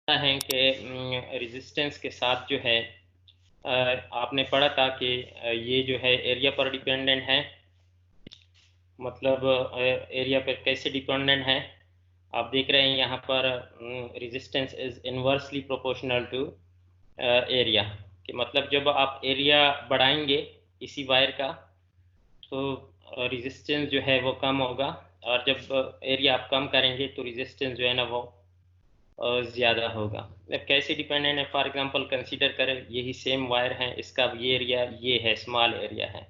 है कि रेजिस्टेंस के साथ जो है आपने पढ़ा था कि ये जो है एरिया पर डिपेंडेंट है। मतलब एरिया पर कैसे डिपेंडेंट है, आप देख रहे हैं यहाँ पर resistance is inversely proportional to area. कि मतलब जब आप एरिया बढ़ाएंगे इसी वायर का तो रेजिस्टेंस जो है वो कम होगा, और जब एरिया आप कम करेंगे तो रेजिस्टेंस जो है ना वो ज़्यादा होगा। अब कैसे डिपेंडेंट है, फॉर एग्जांपल कंसीडर करें यही सेम वायर है, इसका ये एरिया ये है, स्मॉल एरिया है।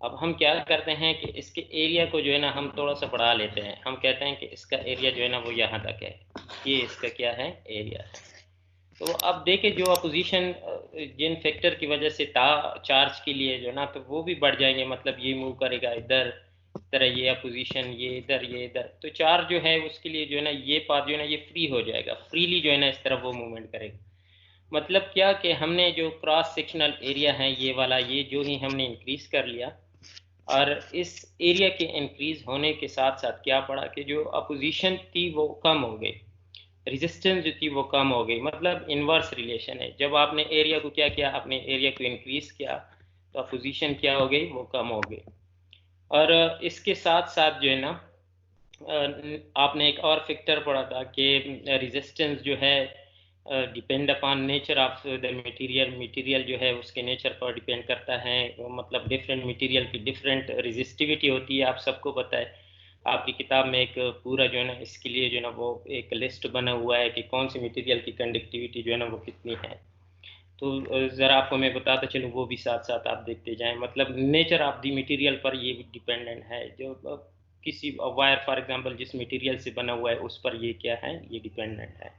अब हम क्या करते हैं कि इसके एरिया को जो है ना हम थोड़ा सा बढ़ा लेते हैं। हम कहते हैं कि इसका एरिया जो है ना वो यहाँ तक है, ये इसका क्या है, एरिया है। तो अब देखें जो अपोजिशन जिन फैक्टर की वजह से था चार्ज के लिए जो है ना, तो वो भी बढ़ जाएंगे। मतलब ये मूव करेगा इधर, इस तरह ये अपोजिशन, ये इधर ये इधर, तो चार्ज जो है उसके लिए जो है ना ये पाथ जो है ना ये फ्री हो जाएगा, फ्रीली जो है ना इस तरह वो मूवमेंट करेगा। मतलब क्या कि हमने जो क्रॉस सेक्शनल एरिया है ये वाला, ये जो ही हमने इंक्रीज कर लिया, और इस एरिया के इंक्रीज होने के साथ साथ क्या पड़ा कि जो अपोजिशन थी वो कम हो गई, रेजिस्टेंस जो थी वो कम हो गई। मतलब इनवर्स रिलेशन है, जब आपने एरिया को क्या किया, आपने एरिया को इंक्रीज किया तो अपोजिशन क्या हो गई, वो कम हो गई। और इसके साथ साथ जो है ना आपने एक और फैक्टर पढ़ा था कि रेजिस्टेंस जो है depend upon nature of the material, material जो है उसके नेचर पर डिपेंड करता है। मतलब डिफरेंट मटेरियल की डिफरेंट रेजिस्टिविटी होती है, आप सबको पता है। आपकी किताब में एक पूरा जो है ना इसके लिए जो है ना वो एक लिस्ट बना हुआ है कि कौन सी मटेरियल की कंडक्टिविटी जो है ना वो कितनी है। तो ज़रा आपको मैं बताता चलूँ, वो भी साथ साथ आप देखते जाएं। मतलब नेचर ऑफ द मटेरियल पर ये भी डिपेंडेंट है। जो किसी वायर फॉर एग्जांपल जिस मटेरियल से बना हुआ है उस पर ये क्या है, ये डिपेंडेंट है।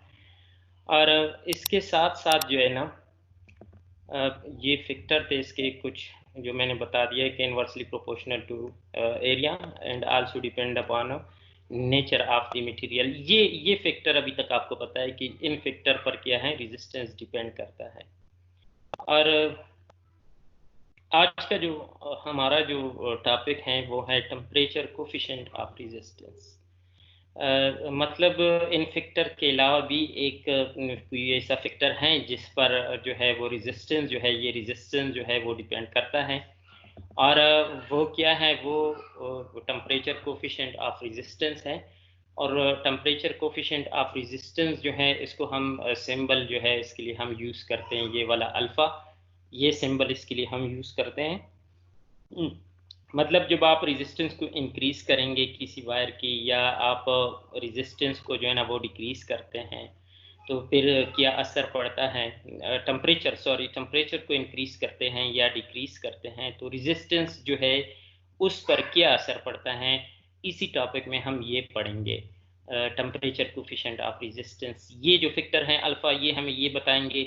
और इसके साथ साथ जो है ना ये फैक्टर थे इसके कुछ जो मैंने बता दिया है कि inversely proportional to area and also depend upon nature of the material. ये फैक्टर अभी तक आपको पता है कि इन फैक्टर पर क्या है, रेजिस्टेंस डिपेंड करता है। और आज का जो हमारा जो टॉपिक है वो है टेम्परेचर कोफिशिएंट ऑफ रेजिस्टेंस। मतलब इन फैक्टर के अलावा भी एक कोई ऐसा फैक्टर है जिस पर जो है वो रेजिस्टेंस जो है, ये रेजिस्टेंस जो है वो डिपेंड करता है। और वो क्या है, वो टेम्परेचर कोफिशिएंट ऑफ रेजिस्टेंस है। और टेम्परेचर कोफिशिएंट ऑफ रेजिस्टेंस जो है इसको हम सिंबल जो है इसके लिए हम यूज़ करते हैं, ये वाला अल्फ़ा, ये सिंबल इसके लिए हम यूज़ करते हैं। मतलब जब आप रेजिस्टेंस को इंक्रीज करेंगे किसी वायर की, या आप रेजिस्टेंस को जो है ना वो डिक्रीज करते हैं, तो फिर क्या असर पड़ता है। टेम्परेचर को इंक्रीज करते हैं या डिक्रीज करते हैं तो रेजिस्टेंस जो है उस पर क्या असर पड़ता है, इसी टॉपिक में हम ये पढ़ेंगे। टेम्परेचर कोफिशिएंट ऑफ रेजिस्टेंस, ये जो फैक्टर हैं अल्फ़ा, ये हमें ये बताएंगे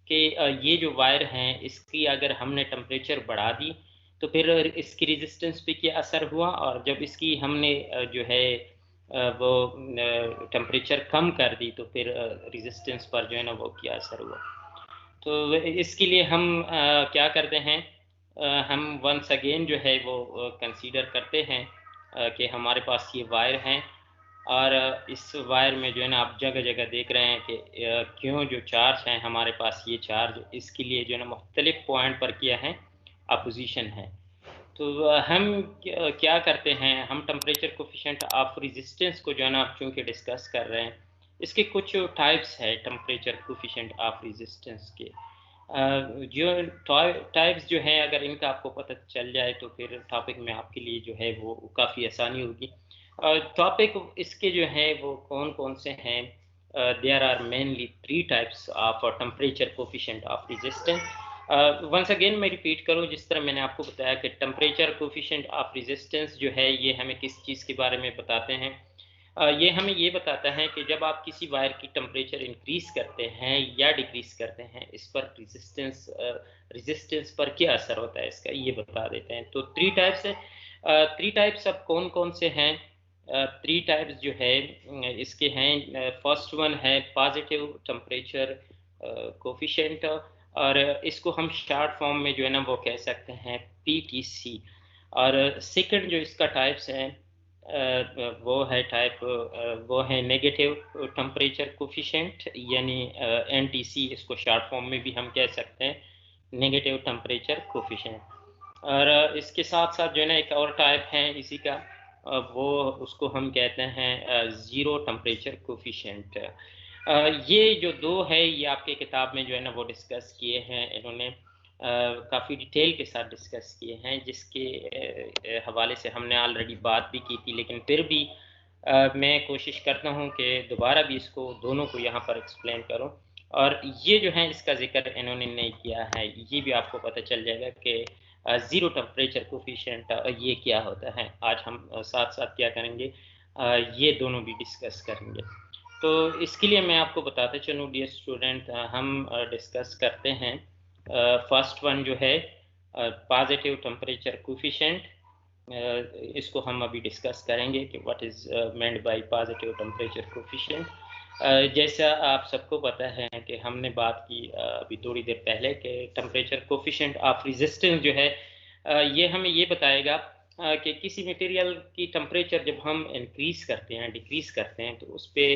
कि ये जो वायर हैं इसकी अगर हमने टेम्परेचर बढ़ा दी तो फिर इसकी रेजिस्टेंस पे क्या असर हुआ, और जब इसकी हमने जो है वो टेम्परेचर कम कर दी तो फिर रेजिस्टेंस पर जो है ना वो क्या असर हुआ। तो इसके लिए हम क्या करते हैं, हम वंस अगेन जो है वो कंसीडर करते हैं कि हमारे पास ये वायर हैं, और इस वायर में जो है ना आप जगह जगह देख रहे हैं कि क्यों जो चार्ज हैं हमारे पास, ये चार्ज इसके लिए जो है ना मुख्तलिफ पॉइंट पर क्या है, अपोजिशन है। तो हम क्या करते हैं, हम टेम्परेचर कोफिशिएंट ऑफ रेजिस्टेंस को जो है ना चूँकि डिस्कस कर रहे हैं, इसके कुछ टाइप्स है टेम्परेचर कोफिशिएंट ऑफ रेजिस्टेंस के। जो टाइप्स जो हैं अगर इनका आपको पता चल जाए तो फिर टॉपिक में आपके लिए जो है वो काफ़ी आसानी होगी। टॉपिक इसके जो है वो कौन कौन से हैं, there are mainly 3 types of temperature coefficient of resistance. Once again मैं रिपीट करूँ, जिस तरह मैंने आपको बताया कि टेम्परेचर कोफिशिएंट ऑफ रेजिस्टेंस जो है ये हमें किस चीज़ के बारे में बताते हैं। ये हमें ये बताता है कि जब आप किसी वायर की टेम्परेचर इंक्रीज करते हैं या डिक्रीज करते हैं, इस पर रेजिस्टेंस पर क्या असर होता है इसका, ये बता देते हैं। तो 3 टाइप्स है। 3 टाइप्स अब कौन कौन से हैं, 3 टाइप्स जो है इसके हैं। फर्स्ट वन है पॉजिटिव टेम्परेचर कोफिशिएंट, और इसको हम शॉर्ट फॉर्म में जो है ना वो कह सकते हैं PTC। और सेकंड जो इसका टाइप्स है वो है टाइप, वो है नेगेटिव टेम्परेचर कोफिशिएंट, यानी एनटीसी, इसको शॉर्ट फॉर्म में भी हम कह सकते हैं, नेगेटिव टेम्परेचर कोफिशिएंट। और इसके साथ साथ जो है ना एक और टाइप है इसी का, वो उसको हम कहते हैं ज़ीरो टेम्परेचर कोफिशिएंट। ये जो दो है ये आपके किताब में जो है ना वो डिस्कस किए हैं इन्होंने, काफ़ी डिटेल के साथ डिस्कस किए हैं, जिसके हवाले से हमने ऑलरेडी बात भी की थी, लेकिन फिर भी मैं कोशिश करता हूँ कि दोबारा भी इसको दोनों को यहाँ पर एक्सप्लेन करूँ। और ये जो है इसका ज़िक्र इन्होंने नहीं किया है, ये भी आपको पता चल जाएगा कि ज़ीरो टेम्परेचर कोफिशिएंट ये क्या होता है। आज हम साथ-साथ क्या करेंगे, ये दोनों भी डिस्कस करेंगे। तो इसके लिए मैं आपको बताता चलूँ डियर स्टूडेंट, हम डिस्कस करते हैं फर्स्ट वन जो है पॉजिटिव टेम्परेचर कोफिशिएंट। इसको हम अभी डिस्कस करेंगे कि what is meant by positive temperature coefficient. जैसा आप सबको पता है कि हमने बात की अभी थोड़ी देर पहले कि टेम्परेचर कोफिशिएंट ऑफ रेजिस्टेंस जो है ये हमें ये बताएगा कि किसी मटेरियल की टेम्परेचर जब हम इंक्रीज करते हैं, डिक्रीज करते हैं, तो उस पे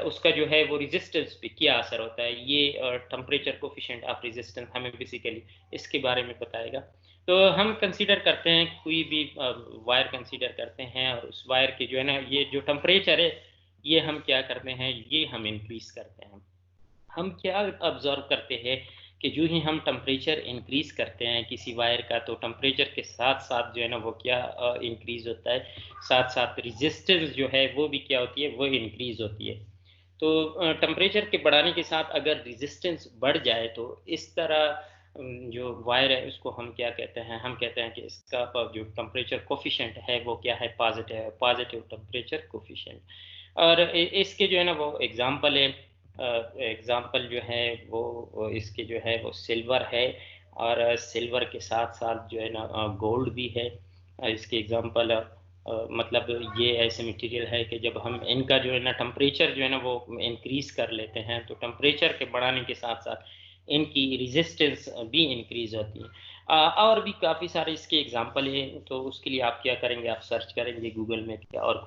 उसका जो है वो रेजिस्टेंस पे क्या असर होता है। ये टेम्परेचर कोफिशिएंट ऑफ रेजिस्टेंस हमें बेसिकली इसके बारे में बताएगा। तो हम कंसीडर करते हैं, कोई भी वायर कंसीडर करते हैं, और उस वायर के जो है ना ये जो टेम्परेचर है ये हम क्या करते हैं, ये हम इंक्रीज करते हैं। हम क्या ऑब्जर्व करते हैं कि जो ही हम टेम्परेचर इंक्रीज करते हैं किसी वायर का, तो टेम्परेचर के साथ साथ जो है ना वो क्या इंक्रीज होता है, साथ साथ रेजिस्टेंस जो है वो भी क्या होती है, वो इंक्रीज होती है। तो टेम्परेचर के बढ़ाने के साथ अगर रेजिस्टेंस बढ़ जाए तो इस तरह जो वायर है उसको हम क्या कहते हैं, हम कहते हैं कि इसका जो टेम्परेचर कोफिशिएंट है वो क्या है, पॉजिटिव, पॉजिटिव टेम्परेचर कोफिशिएंट। और इसके जो है ना वो एग्जांपल है, एग्जांपल जो है वो इसके जो है वो सिल्वर है, और सिल्वर के साथ साथ जो है ना गोल्ड भी है। इसके एग्जांपल मतलब ये ऐसे मटेरियल है कि जब हम इनका जो है ना टेम्परेचर जो है ना वो इंक्रीज कर लेते हैं, तो टेम्परेचर के बढ़ाने के साथ साथ इनकी रेजिस्टेंस भी इंक्रीज होती है। और भी काफ़ी सारे इसके एग्जांपल हैं, तो उसके लिए आप क्या करेंगे, आप सर्च करेंगे गूगल में क्या और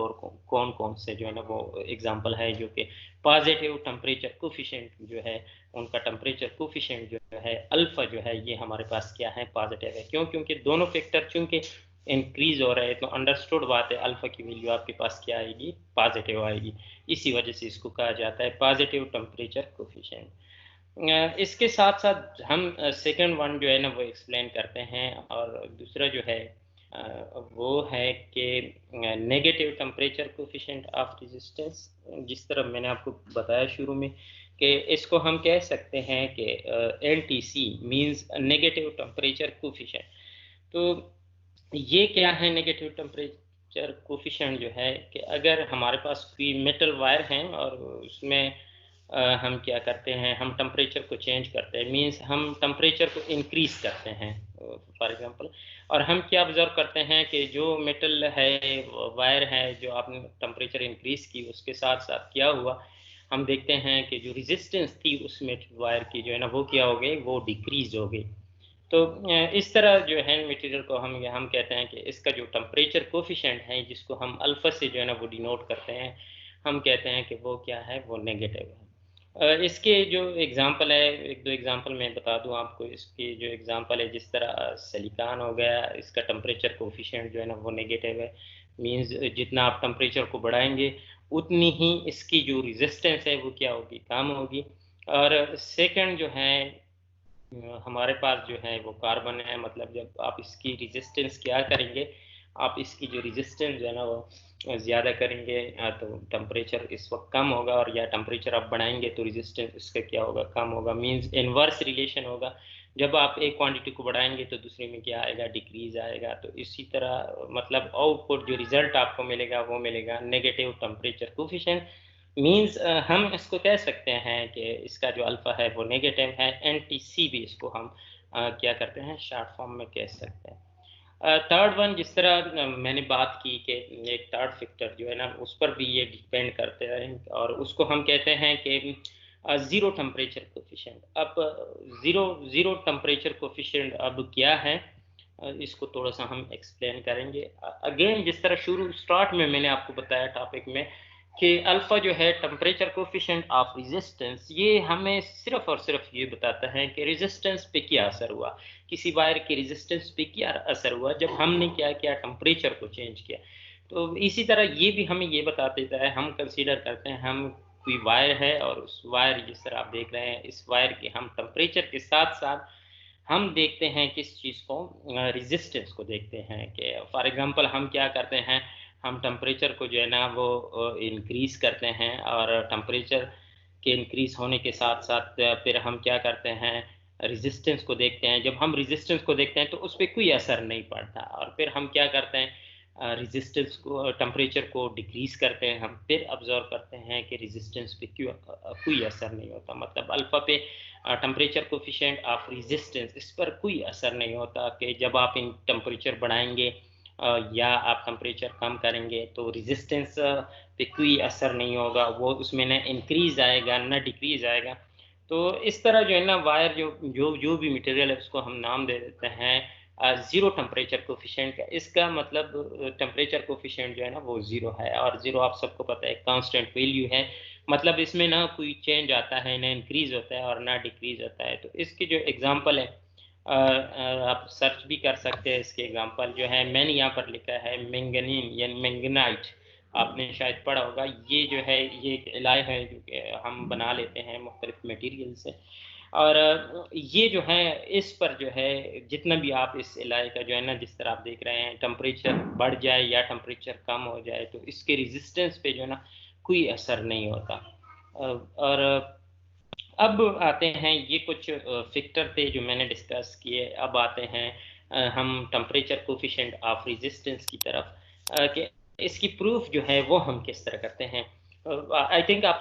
कौन कौन से जो है ना वो एग्जांपल है जो कि पॉजिटिव टेम्परेचर कोफिशिएंट जो है, उनका टेम्परेचर कोफिशिएंट जो है अल्फा जो है ये हमारे पास क्या है, पॉजिटिव है। क्यों? क्योंकि दोनों फैक्टर चूंकि इंक्रीज हो रहे हैं, तो अंडरस्टूड बात है अल्फा की वैल्यू आपके पास क्या आएगी, पॉजिटिव आएगी। इसी वजह से इसको कहा जाता है पॉजिटिव टेम्परेचर कोफिशिएंट। इसके साथ साथ हम सेकंड वन जो है ना वो एक्सप्लेन करते हैं, और दूसरा जो है वो है कि negative temperature coefficient of resistance. जिस तरह मैंने आपको बताया शुरू में कि इसको हम कह सकते हैं कि NTC means negative temperature coefficient. तो ये क्या है नेगेटिव टेम्परेचर कोफिशिएंट, जो है कि अगर हमारे पास कोई मेटल वायर है और उसमें हम क्या करते हैं, हम टेम्परेचर को चेंज करते हैं, मींस हम टेम्परेचर को इंक्रीज करते हैं फॉर एग्जांपल। और हम क्या ऑब्जर्व करते हैं कि जो मेटल है, वायर है, जो आपने टेम्परेचर इंक्रीज की उसके साथ साथ क्या हुआ, हम देखते हैं कि जो रेजिस्टेंस थी उस मेटल वायर की जो है ना वो क्या हो गई, वो डिक्रीज हो गई। तो इस तरह जो है मटेरियल को हम कहते हैं कि इसका जो टेम्परेचर कोफिशिएंट है, जिसको हम अल्फा से जो है ना वो डिनोट करते हैं, हम कहते हैं कि वो क्या है, वो नेगेटिव है। इसके जो एग्जांपल है, एक दो एग्जांपल मैं बता दूं आपको। इसकी जो एग्जांपल है, जिस तरह सिलिकॉन हो गया, इसका टेम्परेचर कोफिशिएंट जो है ना वो नेगेटिव है। मींस जितना आप टेम्परेचर को बढ़ाएंगे उतनी ही इसकी जो रेजिस्टेंस है वो क्या होगी, कम होगी। और सेकंड जो है हमारे पास जो है वो कार्बन है, मतलब जब आप इसकी रेजिस्टेंस क्या करेंगे, आप इसकी जो रेजिस्टेंस जो है ना वो ज़्यादा करेंगे तो टेम्परेचर इस वक्त कम होगा, और या टेम्परेचर आप बढ़ाएंगे तो रेजिस्टेंस इसका क्या होगा, कम होगा। मींस इनवर्स रिलेशन होगा, जब आप एक क्वांटिटी को बढ़ाएंगे तो दूसरे में क्या आएगा, डिक्रीज आएगा। तो इसी तरह मतलब आउटपुट जो रिजल्ट आपको मिलेगा वो मिलेगा नेगेटिव टेम्परेचर कोफिशिएंट। मींस हम इसको कह सकते हैं कि इसका जो अल्फा है वो नेगेटिव है, एनटीसी भी इसको हम क्या करते हैं, शॉर्ट फॉर्म में कह सकते हैं। थर्ड वन, जिस तरह मैंने बात की कि एक थर्ड फैक्टर जो है ना उस पर भी ये डिपेंड करते हैं, और उसको हम कहते हैं कि ज़ीरो टेम्परेचर कोफिशिएंट। अब ज़ीरो ज़ीरो टेम्परेचर कोफिशिएंट अब क्या है, इसको थोड़ा-सा हम एक्सप्लेन करेंगे। अगेन जिस तरह स्टार्ट में मैंने आपको बताया टॉपिक में कि अल्फ़ा जो है टेम्परेचर कोएफ़िशिएंट ऑफ रेजिस्टेंस, ये हमें सिर्फ़ और सिर्फ़ ये बताता है कि रेजिस्टेंस पे क्या असर हुआ, किसी वायर के रेजिस्टेंस पे क्या असर हुआ जब हमने क्या किया, टेम्परेचर को चेंज किया। तो इसी तरह ये भी हमें ये बता देता है, हम कंसीडर करते हैं हम कोई वायर है और उस वायर जिस तरह आप देख रहे हैं, इस वायर के हम टेम्परेचर के साथ-साथ हम देखते हैं किस चीज़ को, रेजिस्टेंस को देखते हैं कि फॉर एग्ज़ाम्पल हम क्या करते हैं, हम टेम्परेचर को जो है ना वो इंक्रीज़ करते हैं और टेम्परेचर के इंक्रीज़ होने के साथ-साथ फिर हम क्या करते हैं, रेजिस्टेंस को देखते हैं। जब हम रेजिस्टेंस को देखते हैं तो उस पे कोई असर नहीं पड़ता और फिर हम क्या करते हैं, रेजिस्टेंस को, टेम्परेचर को डिक्रीज़ करते हैं, हम फिर ऑब्ज़र्व करते हैं कि रेजिस्टेंस पे कोई असर नहीं होता। मतलब अल्फ़ा पे टेम्परेचर कोएफ़िशिएंट ऑफ रेजिस्टेंस, इस पर कोई असर नहीं होता कि जब आप इन टेम्परेचर बढ़ाएँगे या आप टेम्परेचर कम करेंगे तो रेजिस्टेंस पे कोई असर नहीं होगा, वो उसमें ना इंक्रीज़ आएगा ना डिक्रीज़ आएगा। तो इस तरह जो है ना वायर जो जो जो भी मटेरियल है उसको हम नाम दे देते हैं ज़ीरो टेम्परेचर कोएफ़िशिएंट का। इसका मतलब टेम्परेचर कोएफ़िशिएंट जो है ना वो ज़ीरो है और ज़ीरो आप सबको पता है कांस्टेंट वैल्यू है। मतलब इसमें ना कोई चेंज आता है, ना इंक्रीज़ होता है और ना डिक्रीज़ होता है। तो इसकी जो एग्ज़ाम्पल है, आप सर्च भी कर सकते हैं, इसके एग्ज़ाम्पल जो है मैंने यहाँ पर लिखा है मैंगनीन यानी मैंगनाइट, आपने शायद पढ़ा होगा। ये जो है ये एक एलॉय है जो कि हम बना लेते हैं मुख्तलिफ़ मटीरियल से और ये जो है इस पर जो है जितना भी आप इस एलॉय का जो है ना जिस तरह आप देख रहे हैं टेम्परेचर बढ़ जाए या टेम्परेचर कम हो जाए तो इसके रेजिस्टेंस पे जो है ना कोई असर नहीं होता। और अब आते हैं ये कुछ फैक्टर थे जो मैंने डिस्कस किए। अब आते हैं हम टेम्परेचर कोएफ़िशिएंट ऑफ रेजिस्टेंस की तरफ कि इसकी प्रूफ जो है वो हम किस तरह करते हैं। आई थिंक आप